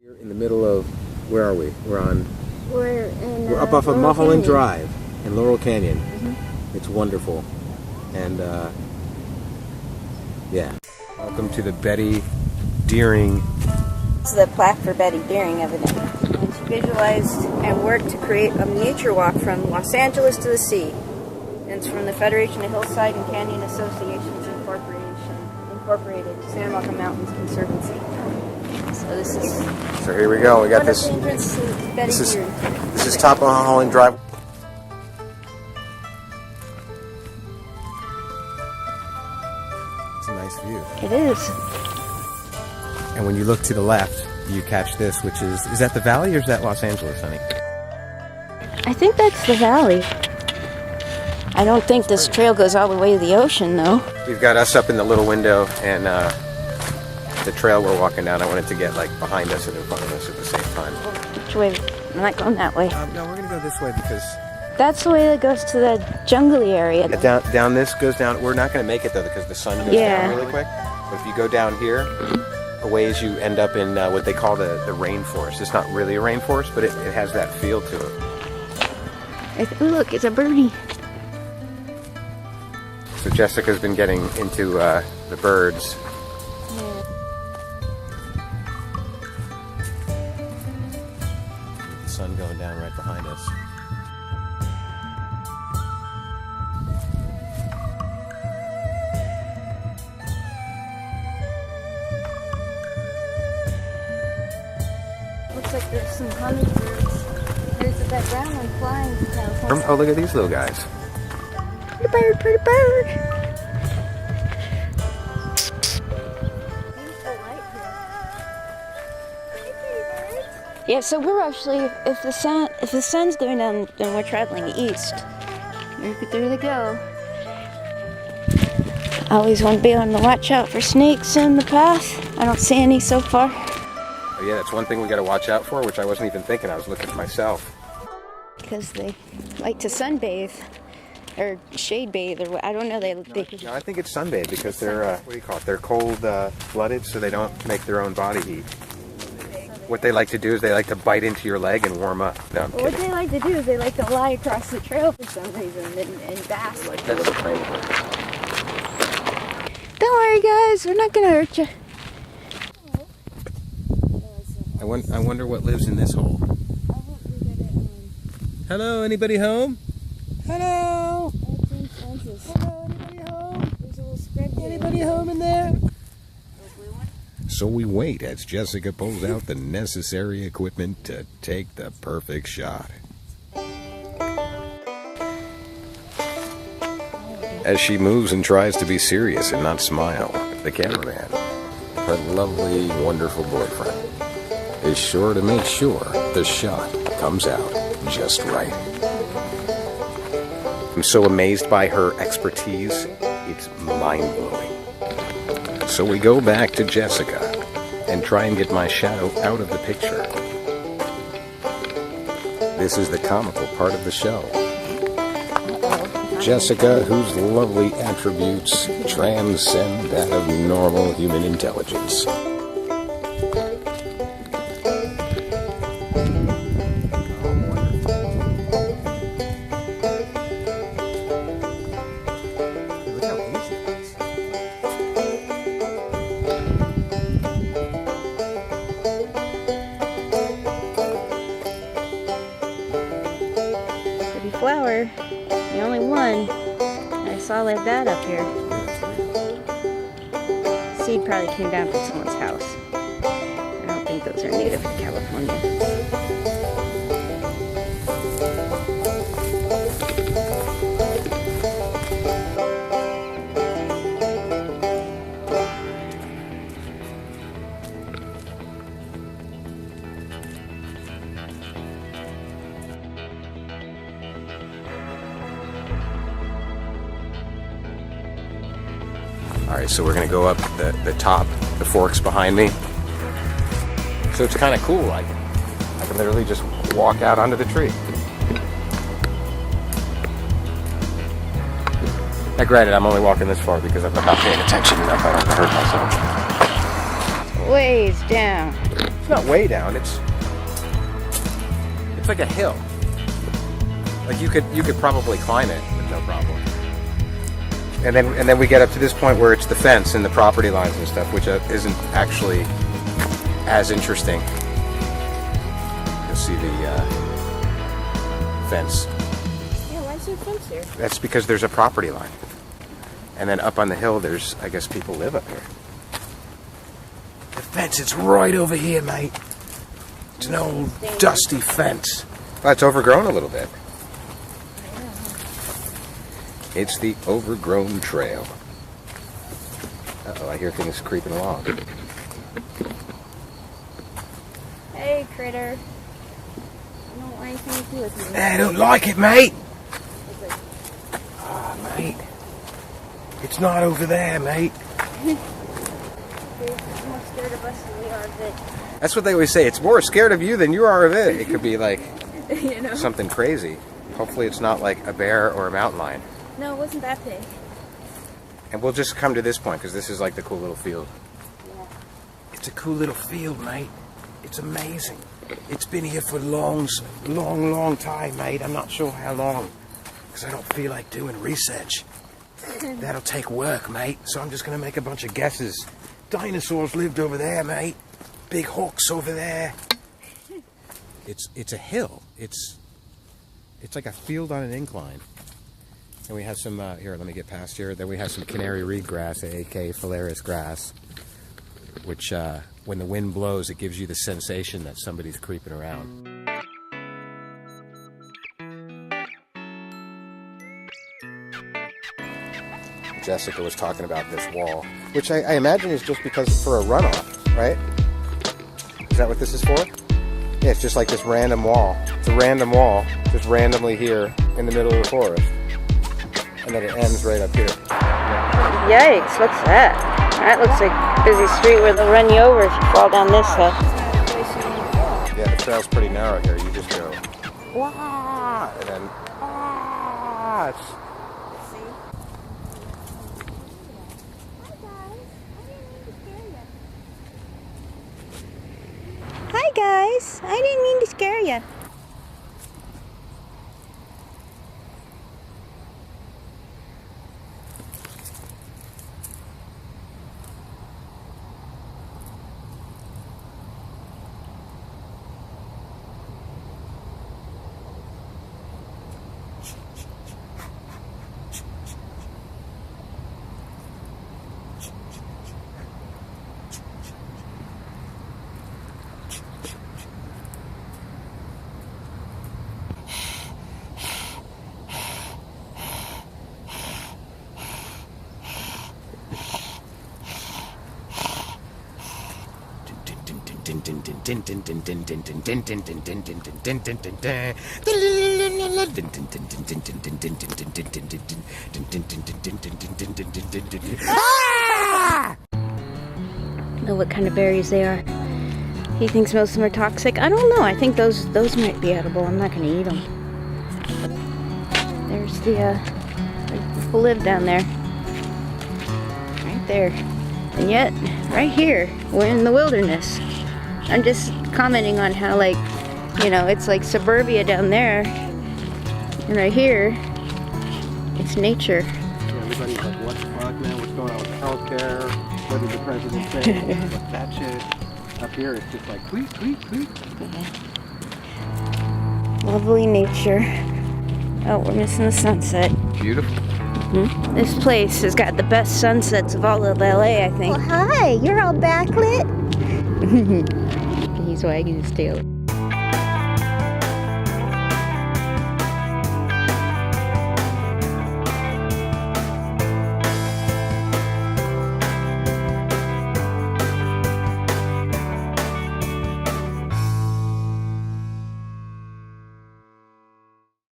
Here in the middle of, where are we? We're up off of Laurel Mulholland Canyon. Drive in Laurel Canyon. Mm-hmm. It's wonderful. And yeah. Welcome to the Betty Deering. This is the plaque for Betty Deering, evidently. And she visualized and worked to create a nature walk from Los Angeles to the sea. And it's from the Federation of Hillside and Canyon Associations Incorporated, San Joaquin Mountains Conservancy. So this is. So here we go. We got this. This is top of Mulholland Drive. It's a nice view. It is. And when you look to the left, you catch this, which is that the valley or is that Los Angeles, honey? I think that's the valley. I don't think this trail goes all the way to the ocean, though. We've got us up in the little window, and the trail we're walking down, I wanted to get like behind us and in front of us at the same time. Which way? I'm not going that way. No, we're gonna go this way because that's the way that goes to the jungly area. Down this goes down. We're not gonna make it though because the sun goes down really quick. But if you go down here, a ways you end up in what they call the rainforest. It's not really a rainforest, but it has that feel to it. Look, it's a birdie. So Jessica's been getting into the birds. The sun going down right behind us. Looks like there's some hummingbirds. There's that brown one flying to California. Oh, look at these little guys. Pretty bird, pretty bird. Yeah, so we're actually, if the sun's going down, then we're traveling east. There they go. I always want to be on the watch out for snakes in the path. I don't see any so far. Oh, yeah, that's one thing we got to watch out for, which I wasn't even thinking. I was looking at myself. Because they like to sunbathe. Or shade bathe, or I don't know. No, I think it's sunbathe because they're, what do you call it? They're cold-blooded, so they don't make their own body heat. What they like to do is they like to bite into your leg and warm up. No, I'm kidding. What they like to do is they like to lie across the trail for some reason and bask. Like that little tiny one. Don't worry, guys. We're not gonna hurt you. I wonder what lives in this hole. Hello, anybody home? Hello. Hello, anybody home? Anybody home in there? So we wait as Jessica pulls out the necessary equipment to take the perfect shot. As she moves and tries to be serious and not smile, the cameraman, her lovely, wonderful boyfriend, is sure to make sure the shot comes out just right. I'm so amazed by her expertise, it's mind-blowing. So we go back to Jessica and try and get my shadow out of the picture. This is the comical part of the show. Jessica, whose lovely attributes transcend that of normal human intelligence. Flower, the only one I saw like that up here. Seed probably came down from someone's house. I don't think those are native to California. Alright, so we're going to go up the top, the forks behind me. So it's kind of cool. I can literally just walk out onto the tree. Now granted, I'm only walking this far because I'm not paying attention enough. I don't hurt myself. Ways down. not way down. It's like a hill. Like you could probably climb it with no problem. And then we get up to this point where it's the fence and the property lines and stuff, which isn't actually as interesting. You'll see the fence. Yeah, why is there a fence here? That's because there's a property line. And then up on the hill, there's, I guess, people live up here. The fence is right over here, mate. It's an old dusty fence. Well, it's overgrown a little bit. It's the overgrown trail. Uh-oh, I hear things creeping along. Hey, critter. I don't want anything to do with me. I don't like it, mate. Ah, mate. It's not over there, mate. They're more scared of us than we are of it. That's what they always say. It's more scared of you than you are of it. It could be like You know? something crazy. Hopefully it's not like a bear or a mountain lion. No, it wasn't that big. And we'll just come to this point because this is like the cool little field. Yeah. It's a cool little field, mate. It's amazing. It's been here for a long time, mate. I'm not sure how long because I don't feel like doing research. That'll take work, mate. So I'm just going to make a bunch of guesses. Dinosaurs lived over there, mate. Big hawks over there. It's a hill. It's like a field on an incline. And we have some, here, let me get past here. Then we have some canary reed grass, aka phalaris grass, which when the wind blows, it gives you the sensation that somebody's creeping around. Jessica was talking about this wall, which I imagine is just because for a runoff, right? Is that what this is for? Yeah, it's just like this random wall. It's a random wall, just randomly here in the middle of the forest. And then it ends right up here. Yikes, what's that? That looks like a busy street where they'll run you over if you fall down this hill. Yeah, the trail's pretty narrow here. You just go, wah, and then, ah. Hi guys, I didn't mean to scare you. Know what kind of berries they are. He thinks most of them are toxic. I don't know. I think those might be edible. I'm not going to eat them. There's the people live down there. Right there. And yet, right here, we're in the wilderness. I'm just commenting on how, like, you know, it's like suburbia down there. And right here, it's nature. Yeah, everybody's like, what the fuck, man? What's going on with healthcare? What did the president say? What's that shit? Up here, it's just like, tweet, tweet, tweet. Lovely nature. Oh, we're missing the sunset. Beautiful. Mm-hmm. This place has got the best sunsets of all of LA, I think. Well, hi, you're all backlit. He's wagging his tail.